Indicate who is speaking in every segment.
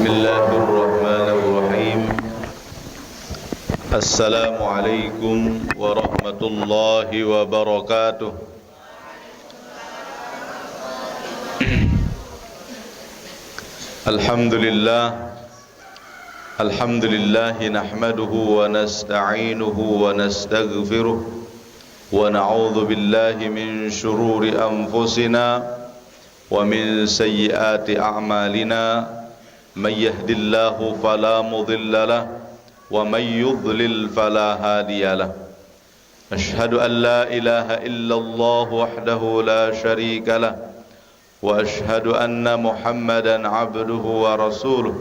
Speaker 1: Bismillahirrahmanirrahim. Assalamualaikum warahmatullahi wabarakatuh. Alhamdulillah nahmaduhu wa nasta'inuhu wa nastaghfiruh wa na'udzu billahi min shururi anfusina wa min sayyiati a'malina. من يهد الله فلا مضل له ومن يضلل فلا هادي له أشهد أن لا إله إلا الله وحده لا شريك له وأشهد أن محمدا عبده ورسوله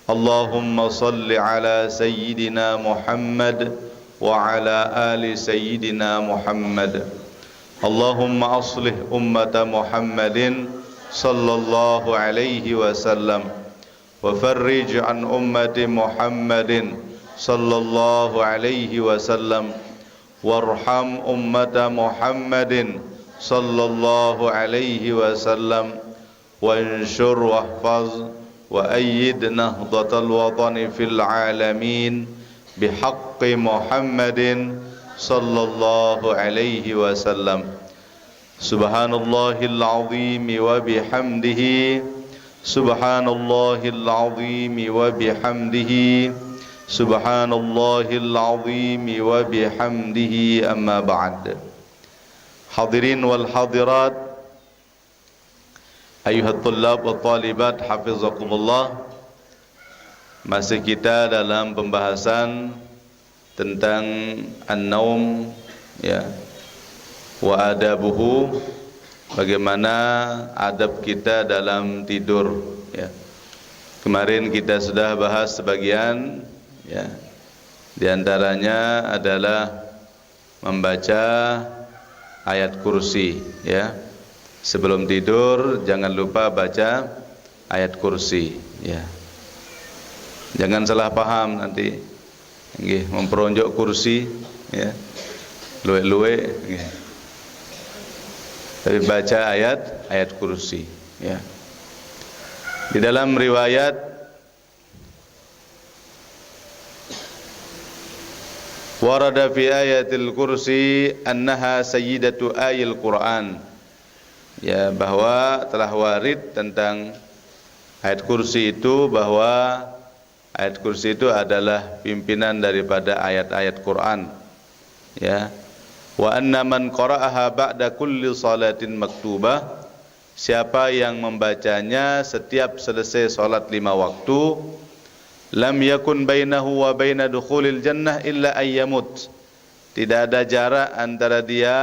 Speaker 1: اللهم صل على سيدنا محمد وعلى آل سيدنا محمد اللهم أصلح أمة محمد صلى الله عليه وسلم وفرج عن أمة محمد صلى الله عليه وسلم وارحم أمة محمد صلى الله عليه وسلم وانشر واحفظ وأيد نهضة الوطن في العالمين بحق محمد صلى الله عليه وسلم سبحان الله العظيم وبحمده Subhanallahil azim wa bihamdihi Subhanallahil azim wa bihamdihi amma ba'd. Hadirin wal hadirat, ayuhat tullab wa talibat hafizakumullah. Masih kita dalam pembahasan tentang an-naum ya, wa adabuhu, bagaimana adab kita dalam tidur ya. Kemarin kita sudah bahas sebagian ya. Di antaranya adalah membaca ayat kursi ya. Sebelum tidur jangan lupa baca ayat kursi ya. Jangan salah paham nanti nggih memperonjok kursi ya. Luwe-luwe nggih. Tapi baca ayat kursi ya. Di dalam riwayat warada fi ayatil kursi annaha sayyidatu ayil Quran ya, bahwa telah warid tentang ayat kursi itu, bahwa ayat kursi itu adalah pimpinan daripada ayat-ayat Quran ya. Wa anna man qara'aha ba'da kulli salatin maktubah, siapa yang membacanya setiap selesai salat 5 waktu, lam yakun bainahu wa baina dukhulil jannah illa ayyamut, tidak ada jarak antara dia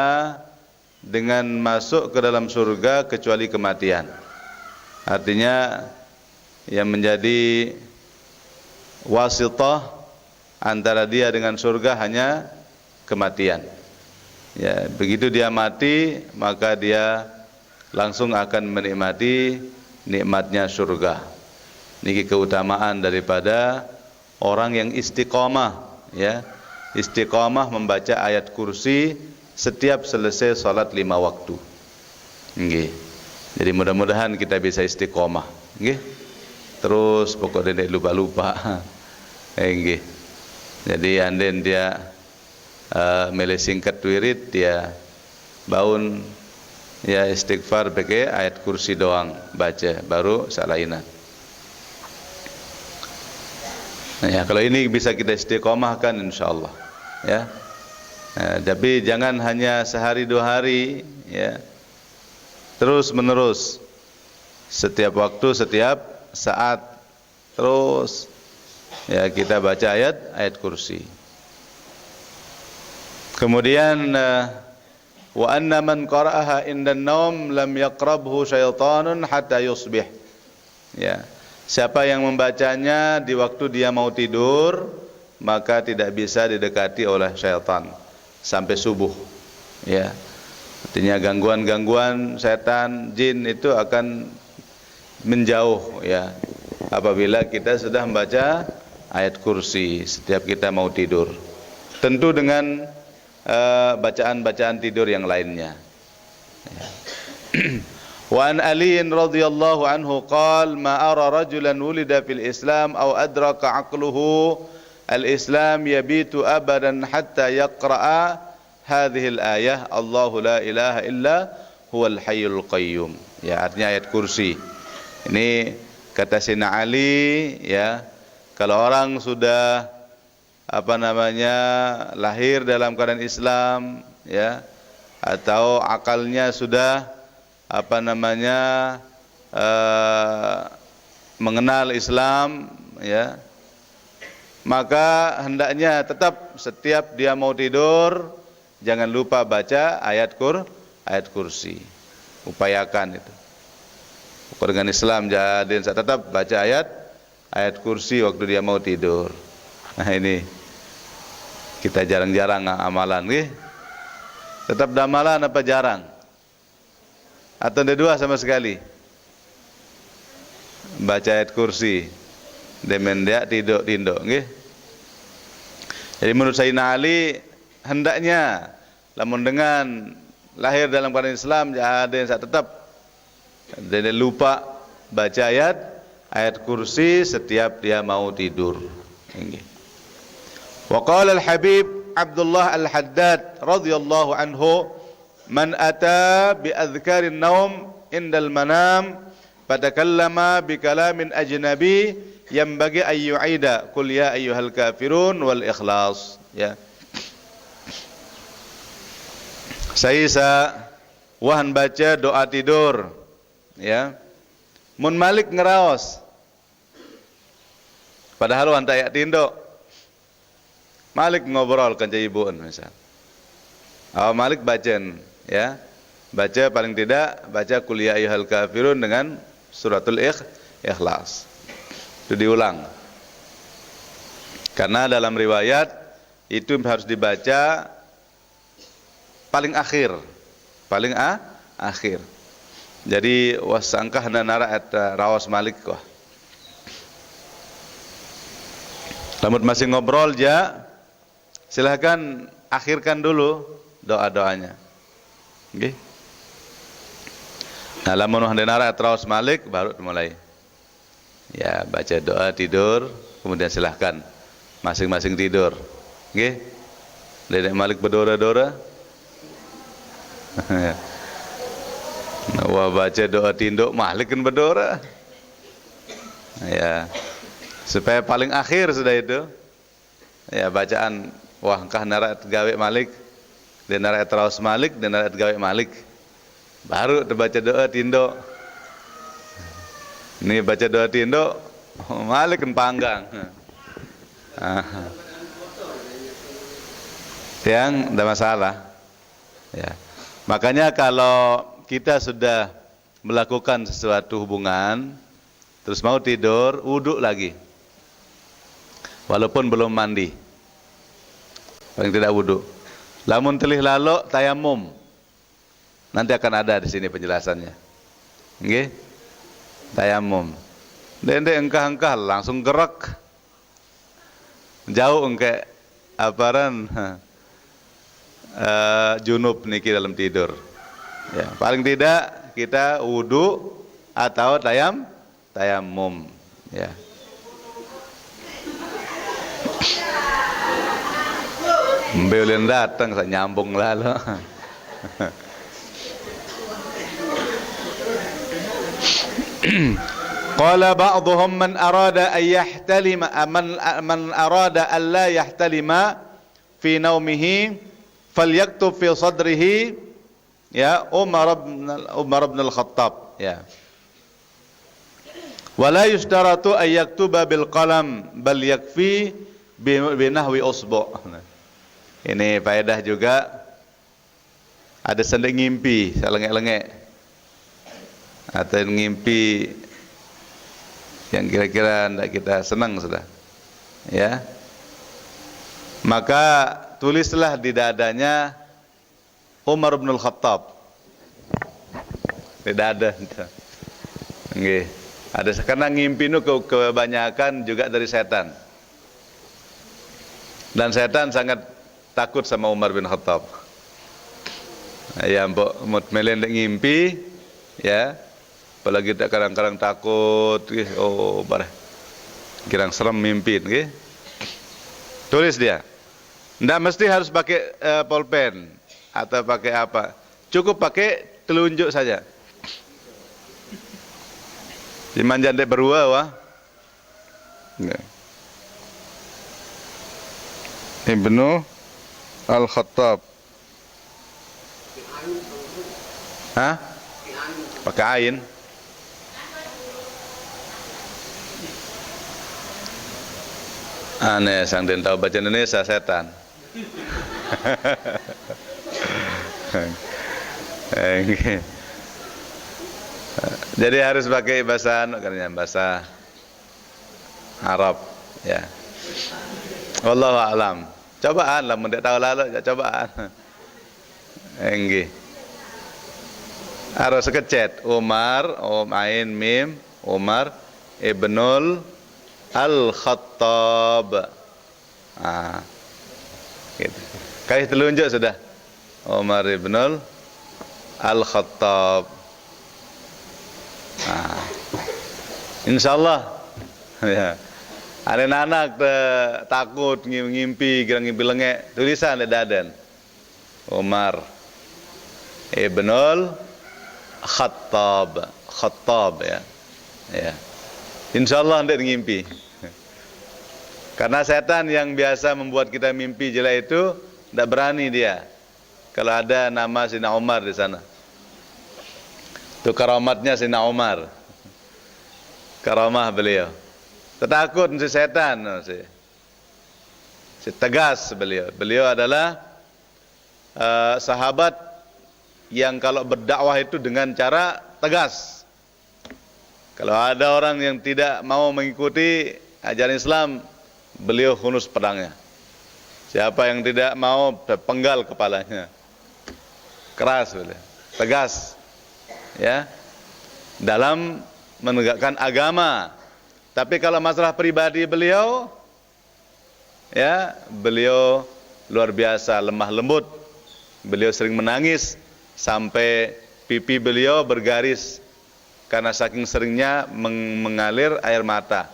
Speaker 1: dengan masuk ke dalam surga kecuali kematian. Artinya yang menjadi wasitah antara dia dengan surga hanya kematian. Ya, begitu dia mati maka dia langsung akan menikmati nikmatnya surga. Niki keutamaan daripada orang yang istiqomah ya. Istiqomah membaca ayat kursi setiap selesai salat 5 waktu. Nggih. Jadi mudah-mudahan kita bisa istiqomah, nggih. Terus pokoknya tidak lupa-lupa. Nggih. Jadi anden dia milih singkat wirid, dia baun ya istighfar pakai ayat kursi doang baca, baru salahina. Nah, ya, kalau ini bisa kita istiqomahkan insyaallah ya. Nah, tapi jangan hanya sehari 2 hari ya, terus menerus, setiap waktu, setiap saat, terus ya kita baca ayat kursi. Kemudian wa anna man qara'aha indan naum lam yaqrabhu syaitanun hatta yusbih. Ya. Siapa yang membacanya di waktu dia mau tidur, maka tidak bisa didekati oleh syaitan sampai subuh. Ya. Artinya gangguan-gangguan setan, jin itu akan menjauh ya apabila kita sudah membaca ayat kursi setiap kita mau tidur. Tentu dengan bacaan-bacaan tidur yang lainnya. Wa an Ali radhiyallahu anhu qala ma ara rajulan wulida fil Islam aw adraka aqluhu al-Islam yabitu abadan hatta yaqra'a hadhihi al-ayah Allahu la ilaha illa huwal hayyul qayyum. Ya, artinya ayat kursi. Ini kata Sayyidina Ali, ya, kalau orang sudah lahir dalam keadaan Islam, ya, atau akalnya sudah mengenal Islam, ya, maka hendaknya tetap setiap dia mau tidur jangan lupa baca ayat kursi. Upayakan itu. Dengan Islam jadi tetap baca ayat kursi waktu dia mau tidur. Nah, ini kita jarang-jarang amalan, nggih. Tetap damalan apa jarang? Atau ada dua sama sekali? Baca ayat kursi. Demen dia tidur nggih. Jadi menurut Sayyidina Ali hendaknya lamun dengan lahir dalam keadaan Islam ada yang tetap dan lupa baca ayat kursi setiap dia mau tidur. Nggih. Wa qala al-Habib Abdullah al-Haddad radhiyallahu anhu man ata bi adhkarin naum indal manam fatakallama bi kalamin ajnabi yanbaghi an yu'ida qul ya ayyuhal kafirun wal ikhlas. Ya, saya wahan baca doa tidur, ya, mun malik ngeraos padahal wan tayak tindo malik ngobrol kan ibuun misal malik bacaan, ya, baca paling tidak baca qul ya ayyuhal kafirun dengan suratul ikhlas itu diulang karena dalam riwayat itu harus dibaca paling akhir. Jadi wasangkah nara at rawas malik kah. Lamun masih ngobrol ja, silahkan akhirkan dulu doa-doanya. Nggih. Nah, lamun nara at rawas malik baru mulai. Ya, baca doa tidur, kemudian silahkan masing-masing tidur. Nggih. Dedek malik berdora-dora. Wah, baca doa tinduk malik kan berdora. Ya, supaya paling akhir sudah itu. Ya, bacaan wah kah narat gawe malik, dan narat raus malik, dan narat gawe malik. Baru baca doa tinduk. Ini baca doa tinduk malik kan panggang. Yang tidak masalah. Ya. Makanya kalau kita sudah melakukan sesuatu hubungan terus mau tidur, wudhu lagi. Walaupun belum mandi. Paling tidak wudhu. Lamun telih lalok tayamum. Nanti akan ada di sini penjelasannya. Nggih? Tayamum. Dende engkah-engkah langsung gerak. Jauh engke aparan junub niki dalam tidur. Ya, paling tidak kita wudu atau tayamum, ya. Mbeuleun datang saya nyambung lalu. Qala ba'dhum man arada an yahtalima man arada an la yahtalima fi naumihi falyaktub fi sadrihi, ya, Umar bin al-Khattab, ya. Wala yushtaratu an yaktuba bil qalam bal yakfi bi nahwi usbu'. Ini faedah juga. Ada sendiri ngimpi, selengek-lengek. Atau ngimpi yang kira-kira tidak kita senang sudah. Ya. Maka tulislah di dadanya Umar bin al-Khattab. Di dada. Nggih. Ada karena ngimpi itu kebanyakan juga dari setan. Dan setan sangat takut sama Umar bin Khattab. Ya, mbok melendek ngimpi, ya. Apalagi tak kadang-kadang takut, oh bareh. Kirang serem mimpi, nggih. Tulis dia. Ndak mesti harus pakai pulpen atau pakai apa. Cukup pakai telunjuk saja. Dimanjan dek berua wah. Ibnu Al-Khattab. Hah? Pakai ain. Aneh, sang den tahu baca Indonesia setan. Jadi harus pakai bahasa bahasa Arab, ya. Wallahu a'lam. Cobaan lah, tidak tahu lalu, ya cobaan. Nggih. Harus kecet Umar, Ain Mim, Umar Ibnul Al-Khattab. Gitu. Kasih telunjuk sudah. Umar Ibnul Al-Khattab. Insyaallah. Ya. Ada anak takut ngimpi, ngimpi lengek, tulisan di dadan. Umar Ibnul Khattab, ya. Ya. Insyaallah ndak ngimpi. Karena setan yang biasa membuat kita mimpi jelek itu ndak berani dia. Kalau ada nama Sayyidina Umar di sana. Itu karamatnya Sayyidina Umar. Karamah beliau. Takut si setan, si tegas beliau. Beliau adalah sahabat yang kalau berdakwah itu dengan cara tegas. Kalau ada orang yang tidak mau mengikuti ajaran Islam, beliau hunus pedangnya. Siapa yang tidak mau, penggal kepalanya. Keras beliau, tegas, ya, dalam menegakkan agama. Tapi kalau masalah pribadi beliau, ya, beliau luar biasa lemah lembut. Beliau sering menangis sampai pipi beliau bergaris karena saking seringnya mengalir air mata.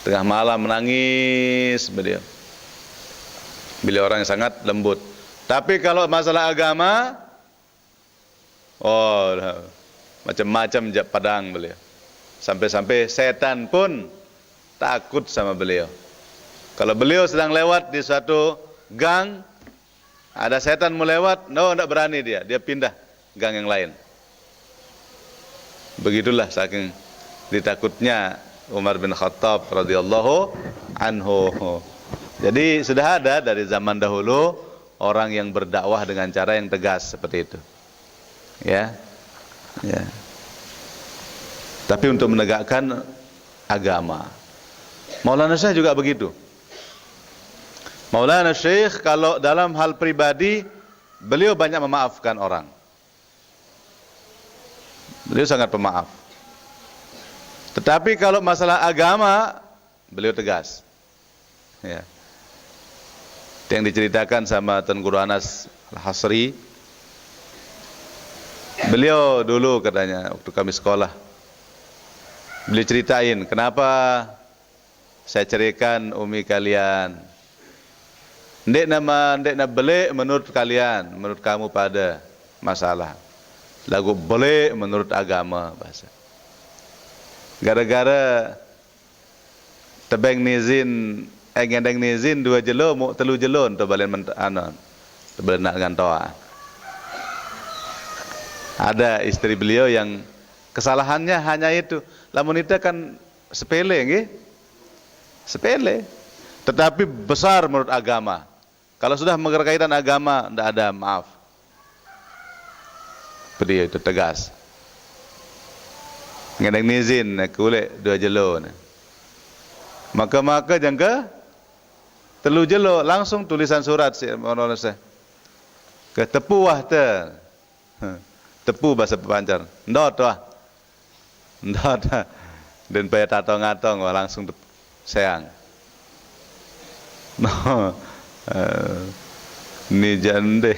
Speaker 1: Tengah malam menangis beliau. Beliau orang yang sangat lembut. Tapi kalau masalah agama, macam-macam padang beliau. Sampai-sampai setan pun takut sama beliau. Kalau beliau sedang lewat di suatu gang, ada setan mau lewat, tidak berani dia pindah gang yang lain. Begitulah saking ditakutnya Umar bin Khattab radhiyallahu anhu. Jadi sudah ada dari zaman dahulu orang yang berdakwah dengan cara yang tegas seperti itu. Ya. Ya. Tapi untuk menegakkan agama. Maulana Syekh juga begitu. Maulana Syekh kalau dalam hal pribadi, beliau banyak memaafkan orang. Beliau sangat pemaaf. Tetapi kalau masalah agama, beliau tegas. Ya. Yang diceritakan sama Tuan Guru Anas Al-Hasri, beliau dulu katanya waktu kami sekolah, beliau ceritain kenapa saya ceraikan umi kalian. Ndek nak belik menurut kalian, menurut kamu pada masalah. Lagu belik menurut agama bahasa. Gara-gara tebeng nizin, ngendeng nizin 2 jelo, mu 3 jelo untuk balen balen nak ngantoa. Ada istri beliau yang kesalahannya hanya itu. Lamun itu kan sepele, nggih? Sepele. Tetapi besar menurut agama. Kalau sudah berkaitan agama, tidak ada maaf. Beliau itu tegas. Ngendeng nizin, kulit 2 jelo. Maka jangka 3 jelo langsung tulisan surat si Maulana Syekh. Ke tepu wah te. Tepu bahasa pepancar. Ndot wah. Ndot. Dan paya tatong-atong wah langsung sayang. No. Ni jande.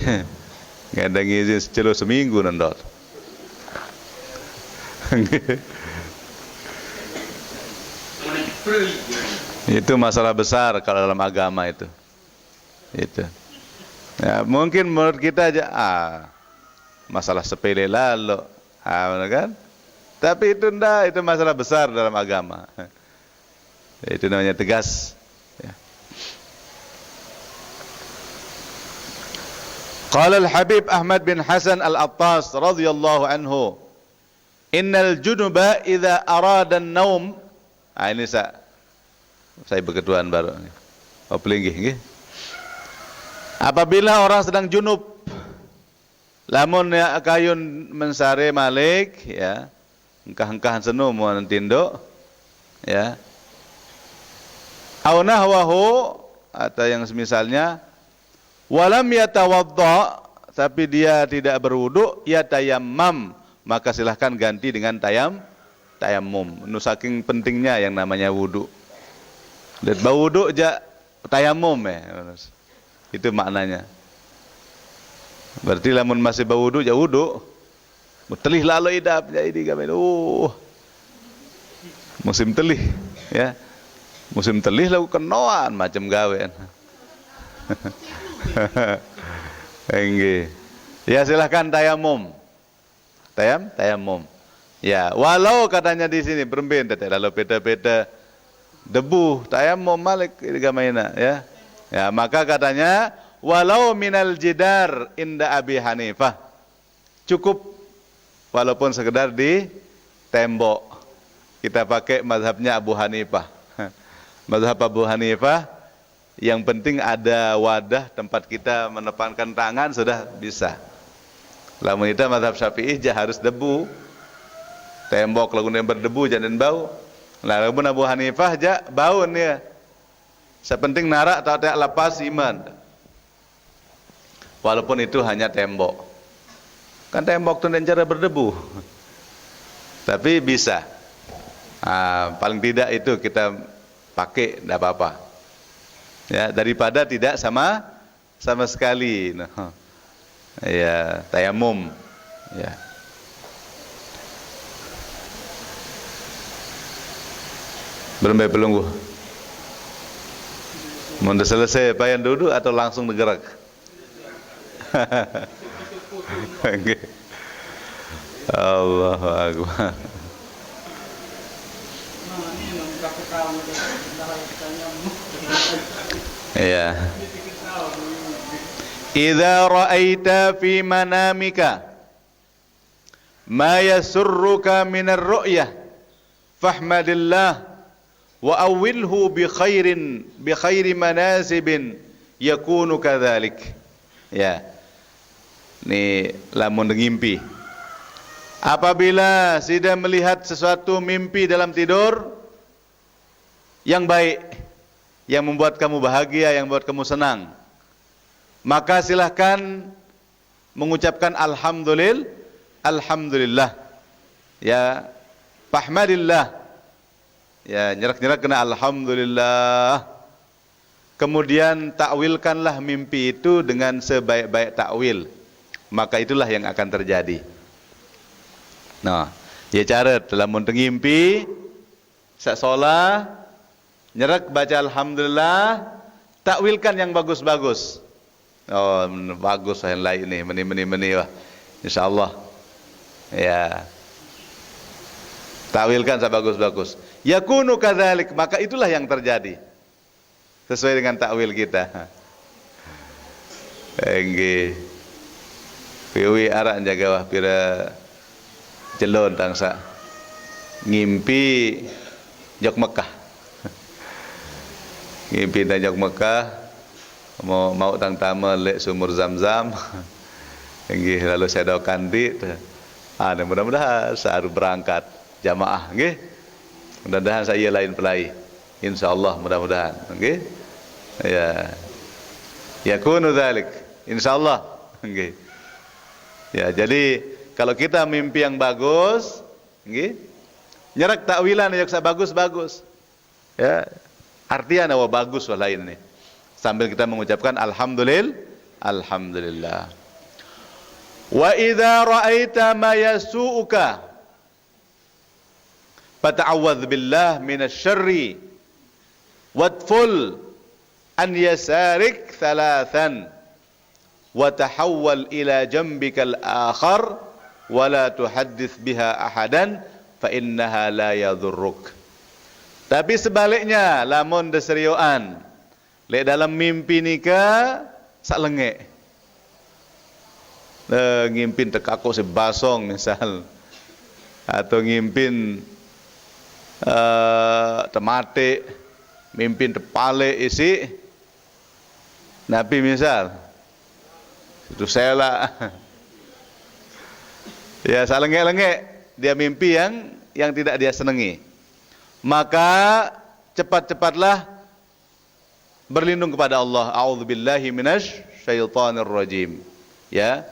Speaker 1: Kadang izin secelo seminggu nendot. Itu masalah besar kalau dalam agama itu. Itu. Ya, mungkin menurut kita aja masalah sepele lalu, kan? Tapi itu enggak, itu masalah besar dalam agama. Itu namanya tegas. Ya. Qala al-Habib Ahmad bin Hasan al-Attas radhiyallahu anhu, innal junuba idza arada an-naum. Ini saya berkeduaan baru ini. Oh, pelinggih nggih. Apabila orang sedang junub, lamun ya kayun mensare malik, ya, engkah-engkahan senu mau nentindo, ya, au nahwahu atau yang semisalnya, walam yatawadda, tapi dia tidak berwudu, ya tayammam, maka silahkan ganti dengan tayammum. Nu saking pentingnya yang namanya wudu. Dan bau wudu ja tayammum ya. Itu maknanya. Berarti lamun masih bau wudu ya wudu. Telih lalu idap jadi gamen. Musim telih ya. Musim telih lagu kenoan macam gawean. Enggih. Ya silahkan tayammum. Tayammum. Ya, walau katanya di sini berembin lalu beda-beda debu tayammum malik gamaina ya. Ya, maka katanya walau minal jidar inda Abi Hanifah. Cukup walaupun sekedar di tembok. Kita pakai mazhabnya Abu Hanifah. Mazhab Abu Hanifah yang penting ada wadah tempat kita menepangkan tangan sudah bisa. Lamun kita mazhab Syafi'i harus debu. Tembok lagu yang berdebu jangan bau. Lah lamun Abu Hanifah bau ya. Sepenting narak atau tak lepas iman. Walaupun itu hanya tembok. Kan tembok itu cara berdebu. Tapi bisa. Paling tidak itu kita pakai, tidak apa-apa. Ya, daripada tidak sama sekali. Nah, ya, tayammum. Ya. Berembe pelunggu. Mau selesai payah duduk atau langsung bergerak? Allahu Akbar. Ya. Idza ra'aita fi manamika ma yasurruka minar ru'yah fahmadillah wa awilhu bi khairi manasibin yakunu kadzalik. Ya. Ini lamun ngimpi. Apabila sudah melihat sesuatu mimpi dalam tidur yang baik, yang membuat kamu bahagia, yang membuat kamu senang, maka silahkan mengucapkan alhamdulillah. Ya, fahmadillah. Ya, nyerak-nyerak kena alhamdulillah. Kemudian takwilkanlah mimpi itu dengan sebaik-baik takwil. Maka itulah yang akan terjadi. Nah, ya cara dalam ngimpi sak solah nyerak baca alhamdulillah, takwilkan yang bagus-bagus. Oh, bagus yang lain nih, meni wah. Insyaallah. Ya. Takwilkan sebagus-bagus. Yakunu kadzalik, maka itulah yang terjadi. Sesuai dengan takwil kita. Enggih. Piwi arak jaga wah pira jelon tangsa. Ngimpi jok Mekah. Ngimpi dan jok Mekah mau tang tama lek sumur Zam-Zam. Enggih lalu saya doakan di. Mudah-mudahan saya berangkat jamaah nggih. Mudah-mudahan saya lain pelai. Insyaallah mudah-mudahan nggih. Ya. Yakunu dzalik insyaallah nggih. Ya, jadi kalau kita mimpi yang bagus nggih, nyerak takwilan yang bagus-bagus. Ya. Artinya nawa bagus wah lain nih. Sambil kita mengucapkan alhamdulillah. Wa idza ra'aita ma yasu'uka fata'awwadz billah minasy syarri wadful an yasarik thalathan wa tahawwal ila jambikal akhar wa la tuhaddits biha ahadan fa innaha la yadhurruk. Tapi sebaliknya, lamun deserioan lek dalam mimpi nika sak lengek. Ngimpin tekako sebasong misal, atau ngimpin temate, mimpin tepale isi Nabi misal itu sela. Ya salengek-lengek dia mimpi yang tidak dia senangi, maka cepat-cepatlah berlindung kepada Allah. A'udzubillahi minasy syaithanir rajim. Ya.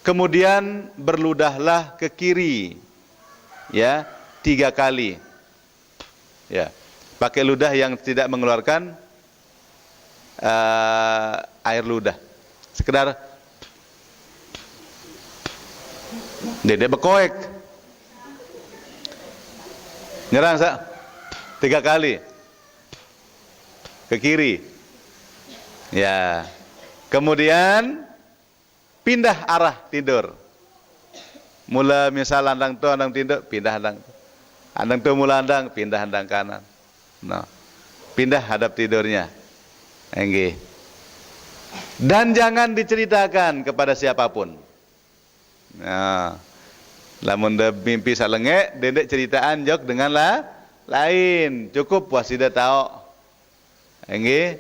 Speaker 1: Kemudian berludahlah ke kiri. Ya, 3 kali. Ya. Pakai ludah yang tidak mengeluarkan air ludah. Sekedar dedek bekoek. Nyerang 3 kali. Ke kiri. Ya. Kemudian pindah arah tidur. Mula misal andang tu andang tidur, pindah andang. Andang tu mula andang, pindah andang kanan. Nah, pindah hadap tidurnya. Nggih. Dan jangan diceritakan kepada siapapun. Nah, lamun de mimpi salengek, dendek ceritaan jok dengan lain. Cukup wasida tahu. Nggih.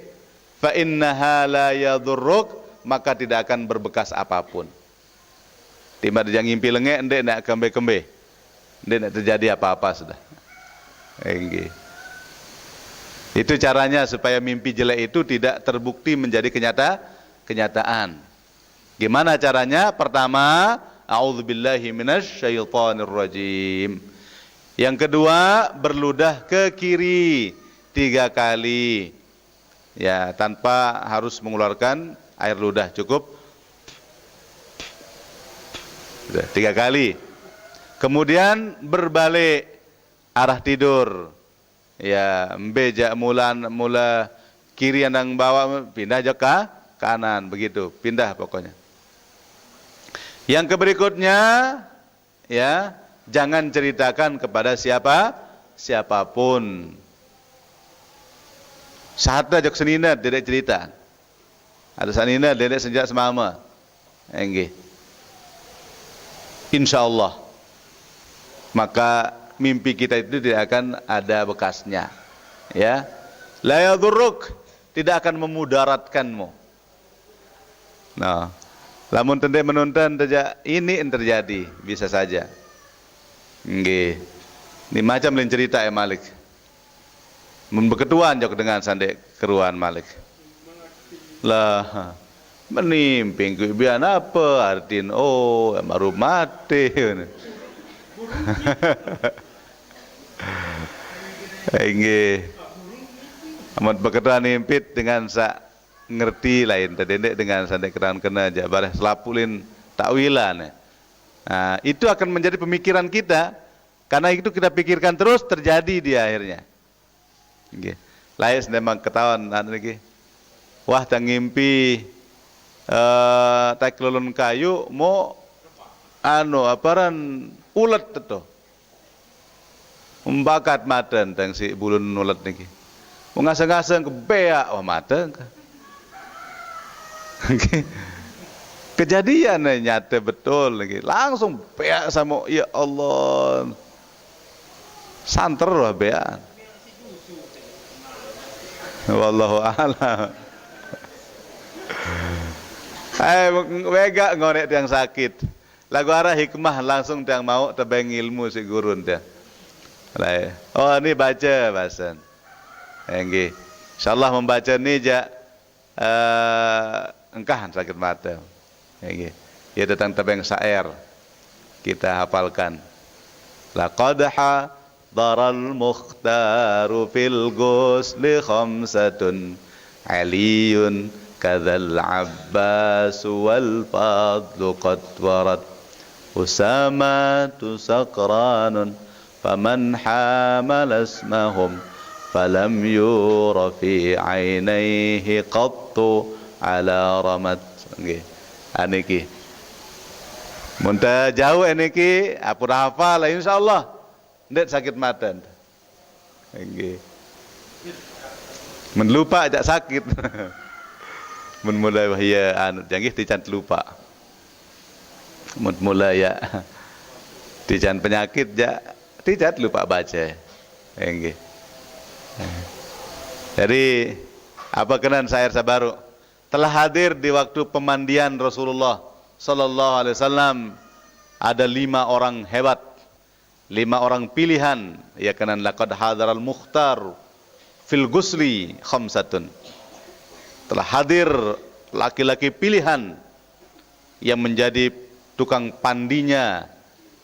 Speaker 1: Fa innaha la yadhurruk, maka tidak akan berbekas apapun. Tiba dia ngimpi lengek, ndek nak kembe-kembe, ndek nak terjadi apa-apa sudah. Nggih. Itu caranya supaya mimpi jelek itu tidak terbukti menjadi kenyataan. Gimana caranya? Pertama, a'udzubillahi minasy syaithanir rajim. Yang kedua, berludah ke kiri 3 kali. Ya, tanpa harus mengeluarkan air ludah, cukup 3 kali. Kemudian berbalik arah tidur. Ya, mbejak mula kiri andang bawa, pindah je ke kanan, begitu, pindah pokoknya. Yang berikutnya, ya, jangan ceritakan kepada siapapun. Sahata jok senina tidak cerita. Ada sanina dedek sejak semama. Nggih. Insyaallah. Maka mimpi kita itu tidak akan ada bekasnya. Ya. La yadhurruk, tidak akan memudaratkanmu. Nah, lamun tende menonton ini yang terjadi, bisa saja. Nggih. Ini macam lain cerita ya Malik. Mun beketuan jok dengan sandek keruan Malik. Lah menimpi biar apa artin baru mati. Nggih. Amat beketuan nimpit dengan ngerti lain terdendek dengan sandek keran kena aja bareh selapulin takwilan. Nah, itu akan menjadi pemikiran kita, karena itu kita pikirkan terus, terjadi di akhirnya. Nggih. Lain memang ketahuan lagi. Wah, tang ngimpi tak lulun kayu mau aparan ulet itu. Membakat maten tang si bulun ulet niki. Mengasang-asang ke beak, maten. Kejadian nyata betul lagi. Langsung beak sama, ya Allah. Santer lah beak. Wallahu a'lam. Wega ngonek yang sakit. Lagu arah hikmah langsung tiang mau tebeng ilmu si gurun dia. Oh ini baca bahasan. Nggih. Insyaallah membaca ni engkah sakit mata. Nggih. Ya datang tebeng syair. Kita hafalkan. Laqad daral mukhtaru fil ghusli khamsatun aliyun kadzal Abbas wal fadlu qad warad Usamatu sakranun faman hamala ismahum falam yura fi ainaihi qattu ala ramat. Nggih. Aniki. Muntah jauh aniki, apa hafal insyaallah. Ndak sakit mata. Nggih. Men lupa ajak sakit. Men mulai bahaya anu janggih dican lupa. Men mulai ya dican penyakit ja dicat lupa baca. Nggih. Jadi apa kenan syair sabaru telah hadir di waktu pemandian Rasulullah sallallahu alaihi wasallam ada 5 orang hebat, 5 orang pilihan, ya kenan laqad hadaral mukhtar fil ghusli khamsatun. Telah hadir laki-laki pilihan yang menjadi tukang pandinya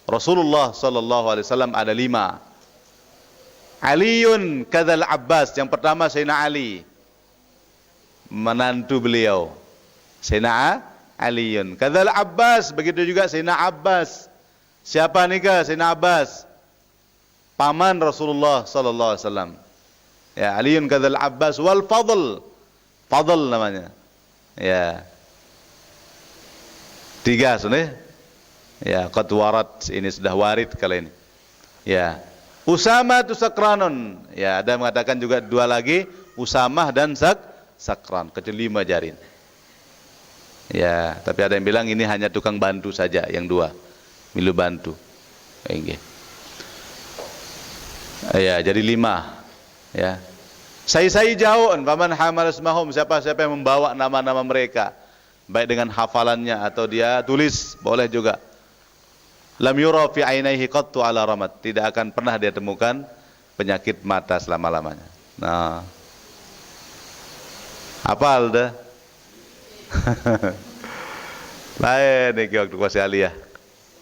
Speaker 1: Rasulullah sallallahu alaihi wasallam ada 5. Aliun kadzal Abbas, yang pertama Sayyidina Ali, menantu beliau. Sayyidina Aliun kadzal Abbas, begitu juga Sayyidina Abbas. Siapa nikah Sayyidina Abbas? Paman Rasulullah sallallahu alaihi wasallam. Ya, Aliun kadzal Abbas wal Fadl. Fadl namanya. Ya. 3 sudah. Ya, qad warat, ini sudah warid kali ini. Ya. Usama tu sakranun. Ya, ada mengatakan juga 2 lagi, Usamah dan sakran, kecuali 5 jarin. Ya, tapi ada yang bilang ini hanya tukang bantu saja, yang 2. Milu bantu. Nggih. Ya, jadi 5. Ya. Saya jauh, paman hamal ismahum, siapa-siapa yang membawa nama-nama mereka, baik dengan hafalannya atau dia tulis, boleh juga. Lam yura fi ainaihi qattu ala ramat, tidak akan pernah dia temukan penyakit mata selama-lamanya. Nah, hafal dah. Lain nih waktu kuasa aliyah.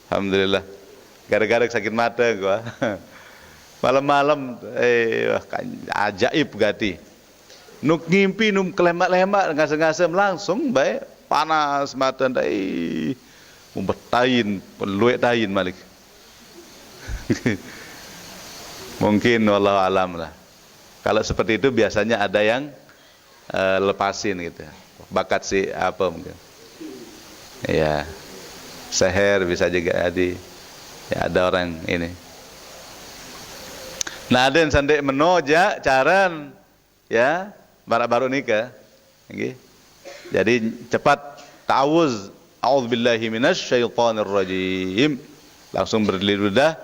Speaker 1: Alhamdulillah. Gara-gara sakit mata gua. Malam-malam ajaib gati. Nuk ngimpi num kelemak-lemak ngasem-ngasem langsung baik panas mata dai. Membetain, peluit tain malik. Mungkin wallahu alam lah. Kalau seperti itu biasanya ada yang lepasin gitu. Bakat si apa mungkin. Ya. Seher bisa juga jadi. Ya, ada orang ini. Nah, ada yang sandek menoja caran ya, baru nikah. Nggih. Jadi cepat ta'awuz. A'udzubillahi minasyaitonir rajim. Langsung berlidah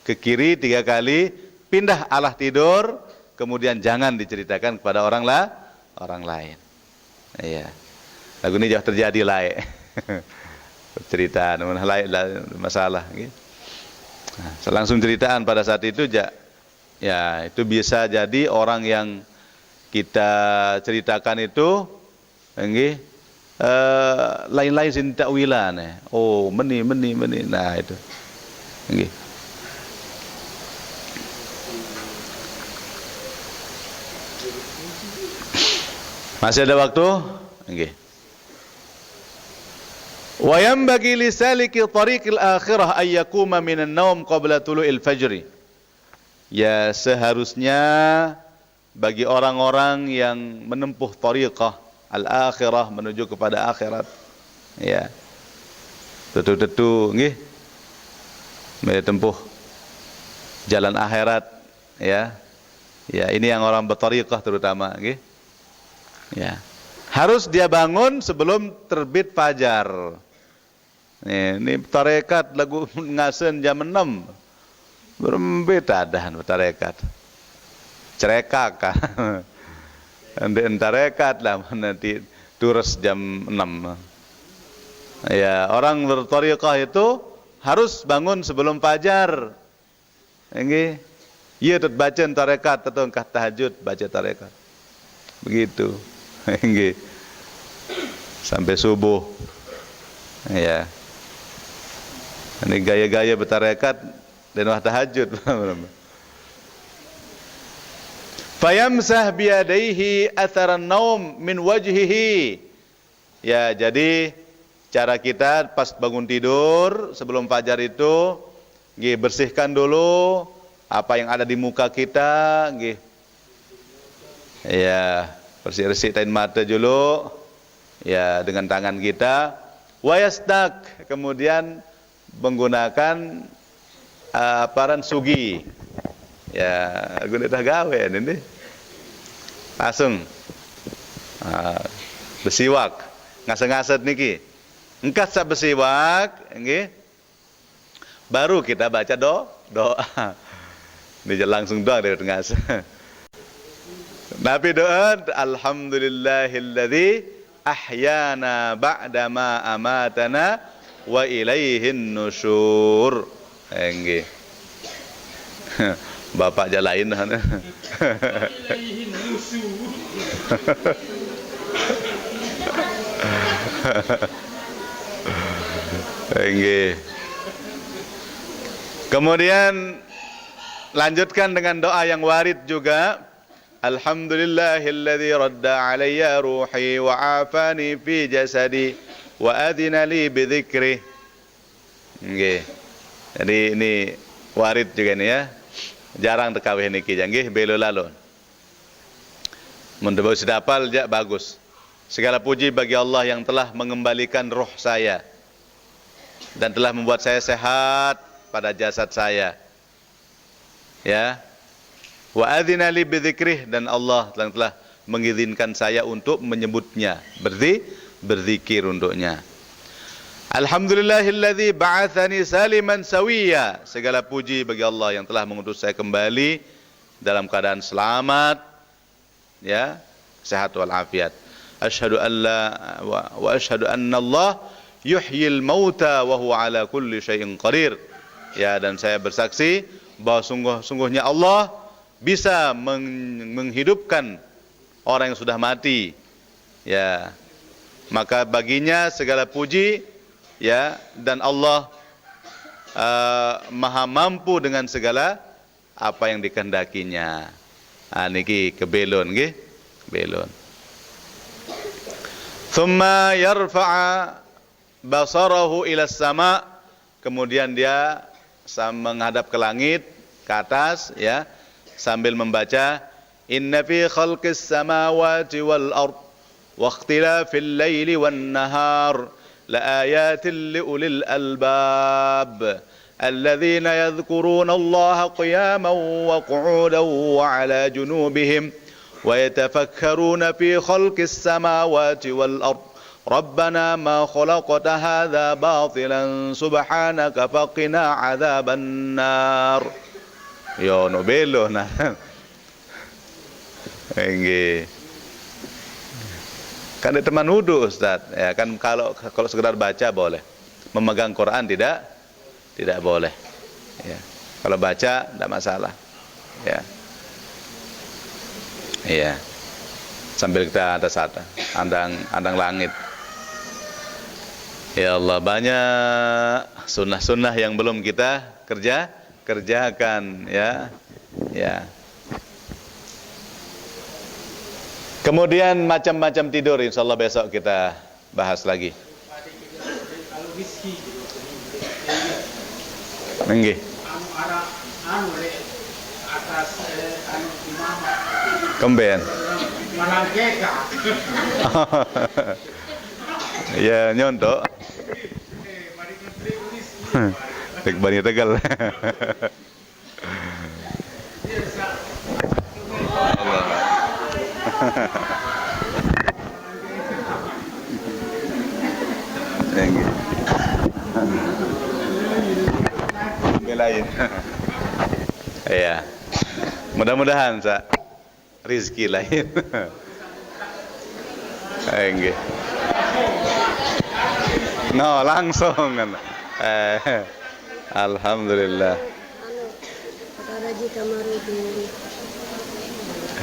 Speaker 1: ke kiri 3 kali, pindah alah tidur, kemudian jangan diceritakan kepada orang lain. Iya. Lagu ini jauh terjadi lain. Cerita namun lain masalah gitu. Nah, langsung ceritaan pada saat itu ya itu bisa jadi orang yang kita ceritakan itu nggih lain-lain sin takwilan. Oh, meni. Nah, itu. Nggih. Masih ada waktu? Nggih. Wa yanbaghi lisaliki tariqil akhirah ay yaquma minan naum qabla tulu'il fajri. Ya, seharusnya bagi orang-orang yang menempuh tariqah al-akhirah, menuju kepada akhirat, ya, tentu nggih, menempuh jalan akhirat, ya, ini yang orang bertariqah terutama, nggih, ya, harus dia bangun sebelum terbit fajar. Ini tarekat lagu ngasen jam 6, berbeda dah tarekat, cerekak. Nanti tarekat lah nanti turus jam 6. Ya, orang bertariqah itu harus bangun sebelum fajar. Nggih. Iya tut baca tarekat atau engkah tahajud baca tarekat. Begitu. Nggih. Sampai subuh. Ya. Ini gaya-gaya bertarekat dan wah tahajud. Fayamsah biyadaihi atharan naum min wajhihi. Ya, jadi cara kita pas bangun tidur sebelum fajar itu nggih, bersihkan dulu apa yang ada di muka kita nggih. Ya, bersih-bersih tain mata dulu ya dengan tangan kita. Wa yastak, kemudian menggunakan aparan sugi. Ya, guna dah gawe ini. Langsung bersiwak, ngaseh-ngaseh niki. Engkas sak bersiwak, nggih. Baru kita baca doa. Ini langsung doa dari ngaseh. Nabi doa, alhamdulillahilladzi ahyana ba'dama amatana wa ilaihin nusyur. Nggih. Bapak jalain ilaihin nusyur. Nggih. Kemudian lanjutkan dengan doa yang warid juga. Alhamdulillahilladzi radda alayya ruhi wa afani fi jasadi wa adina li bi dzikrih. Nggih. Jadi ini warid juga nih ya. Jarang tekawih niki nggih belo lalon. Mun teu sedapal ja bagus. Segala puji bagi Allah yang telah mengembalikan roh saya dan telah membuat saya sehat pada jasad saya. Ya. Wa adzina li bidzikrih, dan Allah telah mengizinkan saya untuk menyebutnya, berzikir untuknya. Alhamdulillahilladzi ba'atsani saliman sawiya. Segala puji bagi Allah yang telah mengutus saya kembali dalam keadaan selamat, ya, sehat wal afiat. Asyhadu an la wa asyhadu anna Allah yuhyil mauta wa huwa ala kulli syai'in qadir. Ya, dan saya bersaksi bahwa sungguhnya Allah bisa menghidupkan orang yang sudah mati. Ya, maka baginya segala puji, ya, dan Allah maha mampu dengan segala apa yang dikehendakinya. Niki kebelon nggih, belon. Thumma yarfa'a basarahu ila sama, kemudian dia menghadap ke langit, ke atas, ya, sambil membaca inna fi khalqis samawati wal ard wa ikhtilafil laili wan nahar la ayatin li ulil albab alladzina yadhkuruna Allaha qiyaman wa qu'udan wa 'ala junubihim wa yatafakkaruna fi khalqis samawati wal ard Rabbana ma khalaqta hadza batilan subhanaka faqina 'adzaban nar. Yo no belo nah. Nggih. Kan ada teman wudu Ustaz. Ya kan, kalau sekedar baca boleh. Memegang Quran tidak boleh. Ya. Kalau baca tidak masalah. Ya. Iya. Sambil kita atas andang langit. Ya Allah, banyak sunnah-sunnah yang belum kita kerjakan, ya. Ya. Kemudian macam-macam tidur, insyaallah besok kita bahas lagi. Nggih. Kemben. Ya nyontok. Tek bani Tegal. Belain. Iya. Mudah-mudahan rizki lain. Nggih. No, langsung kan. Alhamdulillah.
Speaker 2: Haji Kamarudin.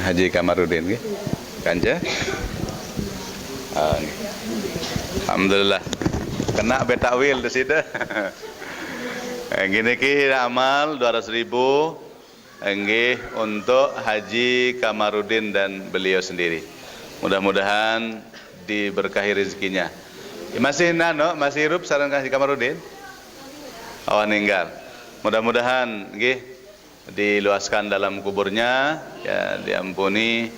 Speaker 1: Haji Kamarudin nggih. Kanja? Alhamdulillah. Kena betakwil di situ. Gini ki amal 200.000 nggih untuk Haji Kamarudin dan beliau sendiri. Mudah-mudahan diberkahi rezekinya. Masih masih hidup sareng Haji Kamarudin? Oh, meninggal. Mudah-mudahan nggih diluaskan dalam kuburnya, ya diampuni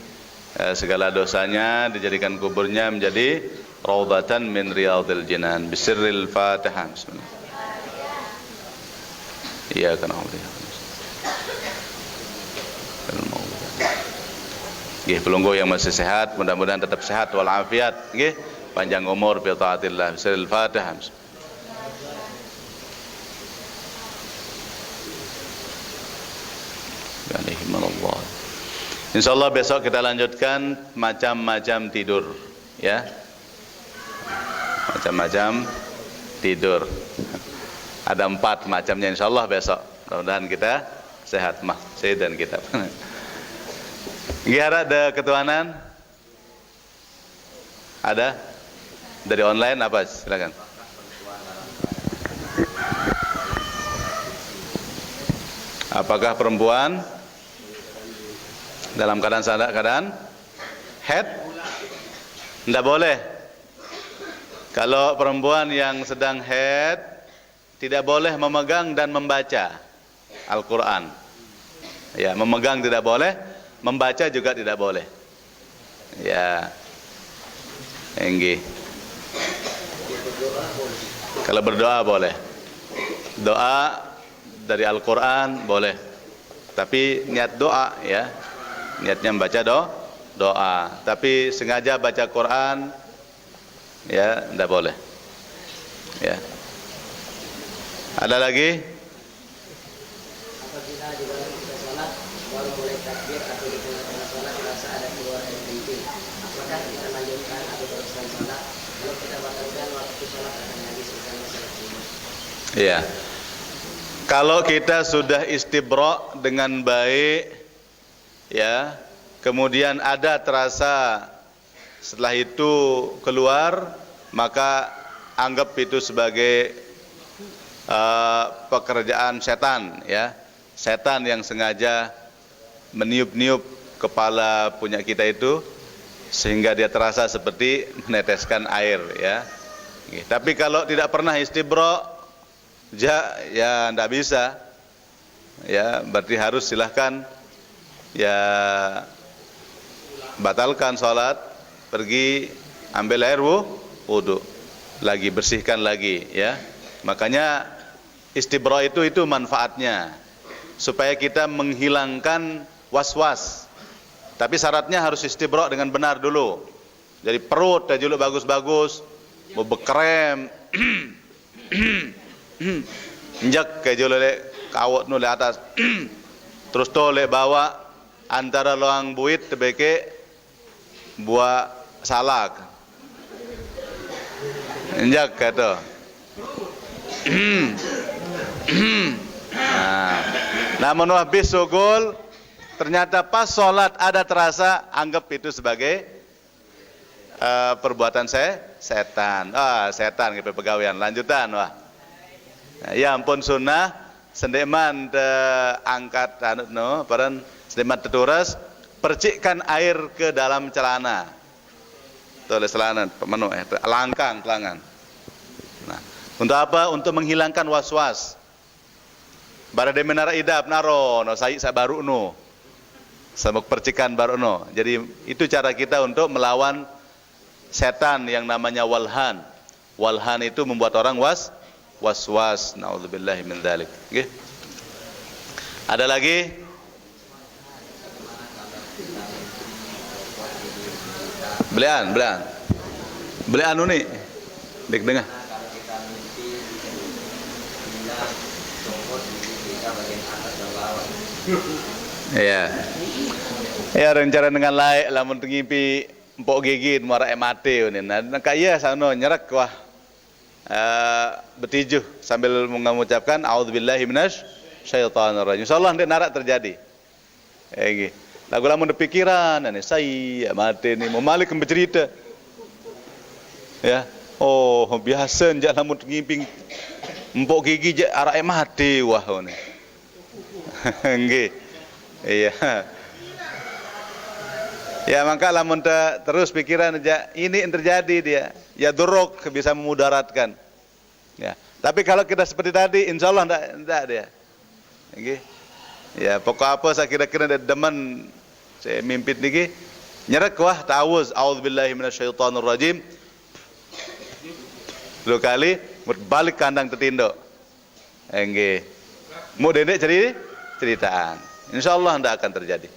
Speaker 1: segala dosanya, dijadikan kuburnya menjadi raudhatan min riyadil jinan. Bisirril Fatihah. Bismillah. Iya kan nggih, pelungguh yang masih sehat, mudah-mudahan tetap sehat walafiat, nggih, panjang umur bi taatillah. Bismillahil Fatihah. Insyaallah besok kita lanjutkan macam-macam tidur, ya. Macam-macam tidur. Ada 4 macamnya insyaallah besok. Mudah-mudahan kita sehat saya dan kita. Nggih, ada ketuanan? Ada? Dari online apa? Silakan. Apakah perempuan dalam keadaan head? Tidak boleh. Kalau perempuan yang sedang head tidak boleh memegang dan membaca Al-Quran. Ya, memegang tidak boleh, membaca juga tidak boleh. Ya, enggih. Kalau berdoa boleh. Doa dari Al-Quran boleh. Tapi niat doa, ya, niatnya membaca doa. Tapi sengaja baca Quran, ya, tidak boleh. Ya. Ada lagi?
Speaker 3: Apabila di dalam kita sholat baru mulai takbir atau di tengah-tengah sholat dirasa ada keluar air kencing, apakah kita lanjutkan atau teruskan sholat? Kalau kita batalkan waktu sholat akan habis misalnya sholat sunnah.
Speaker 1: Iya. Kalau kita sudah istibra dengan baik, ya, kemudian ada terasa setelah itu keluar, maka anggap itu sebagai pekerjaan setan, ya. Setan yang sengaja meniup-niup kepala punya kita itu sehingga dia terasa seperti meneteskan air, ya. Tapi kalau tidak pernah istibra, ya tidak bisa, ya, berarti harus silahkan, ya, batalkan sholat, pergi ambil air wudu lagi, bersihkan lagi, ya. Makanya istibra itu manfaatnya supaya kita menghilangkan was-was. Tapi syaratnya harus istibra dengan benar dulu. Jadi perut aja dulu bagus-bagus, mau bekrem, injak kayak jolek kawat nule atas, terus tolek bawa antara loang buit tebeke buah salak, injak kata. Namun habis sugul ternyata pas sholat ada terasa, anggap itu sebagai perbuatan setan. Setan gitu pegawaian lanjutan, wah. Ya ampun sunnah sendeman angkat paran sendeman teturas percikkan air ke dalam celana. Tulis celana pemenuh langkang telangan. Nah, untuk apa? Untuk menghilangkan was-was. Barade menara idap naro no sai sabaru no. Sabuk percikan baru no. Jadi itu cara kita untuk melawan setan yang namanya walhan. Walhan itu membuat orang was-was. Nauzubillahi min dzalik. Nggih. Ada lagi? Belian nih. Dek dengar. Iya. Ya rencana dengan laik lamun ngimpi empok gigi muara mate ini. Nah kaya sano nyerek wah. Betijuh sambil mengucapkan auzubillahi minasy syaitonir rajim. Insyaallah ndek narak terjadi. Nggih. Lagu lamun pikiran ane saya mate ni mau malik bercerita. Ya. Oh, biasa njak lamun ngimpi empok gigi je arak mate wah ngene. Nggih. Iya. Ya maka lamun terus pikiran aja ini yang terjadi dia, ya duruk bisa memudaratkan. Ya. Tapi kalau kita seperti tadi, insya Allah enggak dia. Okay. Ya pokok apa saya kira-kira ada demen saya mimpin niki nyerek wah ta'awuz a'udzubillahi minasyaitonirrajim. 2 kali balik kandang tertinduk. Nggih. Mu dedek ceritaan. Insyaallah tidak akan terjadi.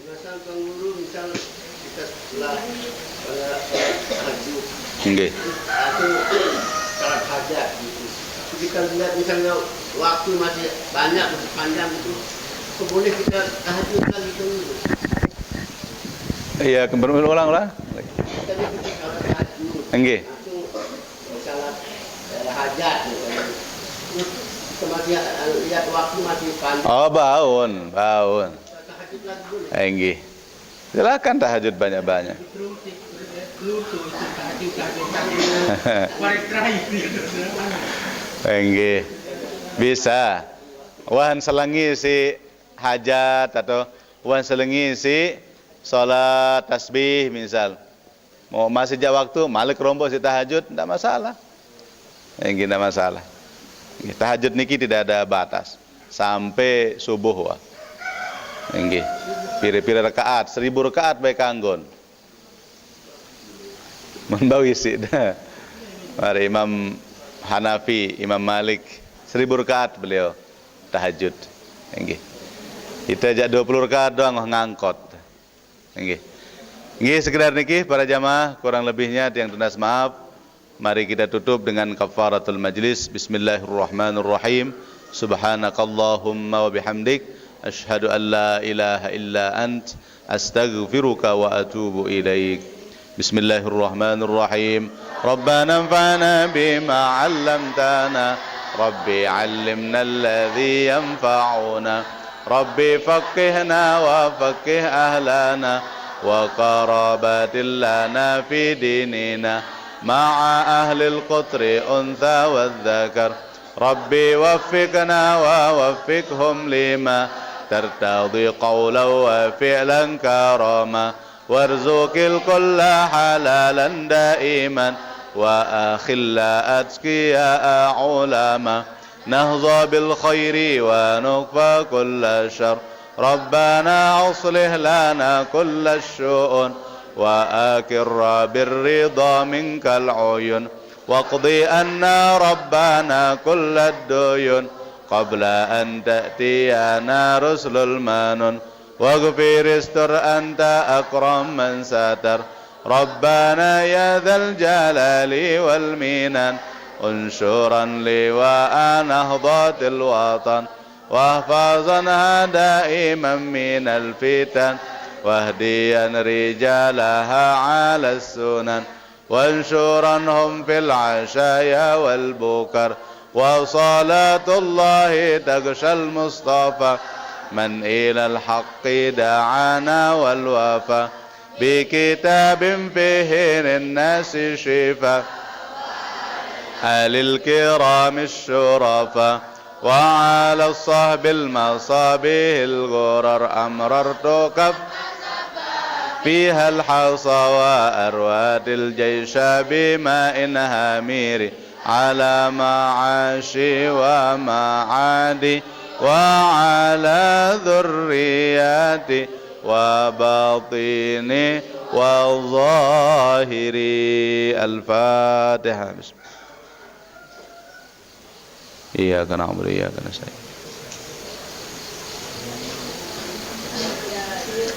Speaker 4: Misal Kang Guru, misal kita setelah haji.
Speaker 1: Nggih.
Speaker 4: Atau salat hajat gitu. Kita lihat misalnya waktu masih banyak, masih panjang itu, boleh kita tahajudkan gitu.
Speaker 1: Iya, ulang.
Speaker 4: Tadi kita salat tahajud.
Speaker 1: Nggih.
Speaker 4: Salat hajat misalnya. Kita masih lihat waktu masih panjang.
Speaker 1: Oh, bangun.
Speaker 4: Tahajud lagi boleh.
Speaker 1: Nggih. Silakan tahajud banyak-banyak. Nggih. Bisa. Wan selengi si hajat atau wan selengi si salat tasbih misal. Mau masih jauh waktu, malik rombo si tahajud, tidak masalah. Nggih, tidak masalah. Tahajud niki tidak ada batas sampai subuh wah. Nggih. Pira-pira rakaat, 1000 rakaat baik kanggon. Membawi sih dah. Mari Imam Hanafi, Imam Malik 1000 rakaat beliau tahajud. Nggih. Kita aja 20 rakaat doang ngangkot. Nggih. Nggih sekedar niki para jamaah kurang lebihnya yang tunas maaf. Mari kita tutup dengan kafaratul majlis. Bismillahirrahmanirrahim. Subhanakallahumma wa bihamdik asyhadu an la ilaha illa ant astaghfiruka wa atubu ilaik. Bismillahirrahmanirrahim. Rabbana anfa'na bima 'allamtana. Rabbi 'allimna alladhi yanfa'una. Rabbi faqqihna wa faqqih ahlana wa qarabatil lana fi dinina ma'a ahlil qutri untha wa dhakar. Rabbi waffiqna wa waffiqhum lima tartadi qawlan wa fi'lan karama warzuqil kulla halalan daiman wa akhilla atqiya ulama nahza bil khairi wa nuqfa kulla syarr. Rabbana aslih lana kulla syu'un wa akirra birrida minkal uyun waqdi anna rabbana kulla duyun qabla an ta'tiyana rusulul manun waghfir istur anta akram man satar. Rabbana ya dzal jalali wal minan unsyuran liwa'a nahdatil watan واحفظنا دائما من الفتن واهديا رجالها على السنن وانشرنهم في العشايا والبكر وصلاة الله تغشى المصطفى من إلى الحق دعانا والوفا بكتاب فيه للناس شفاء آل الكرام الشرفاء وعلى الصحب المصابيح الغرر أمررت كف فيها الحصى وأرواد الجيش بماء هامير على معاشي ومعادي وعلى ذرياتي وباطني وظاهري. الفاتحة. بسم الله. Iyyaka na'budu wa iyyaka nasta'in.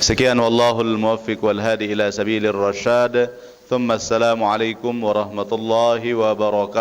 Speaker 1: Sekian wallahul muwaffiq wal hadi ila sabilir rasyad. Thumma assalamu alaikum warahmatullahi wabarakatuh.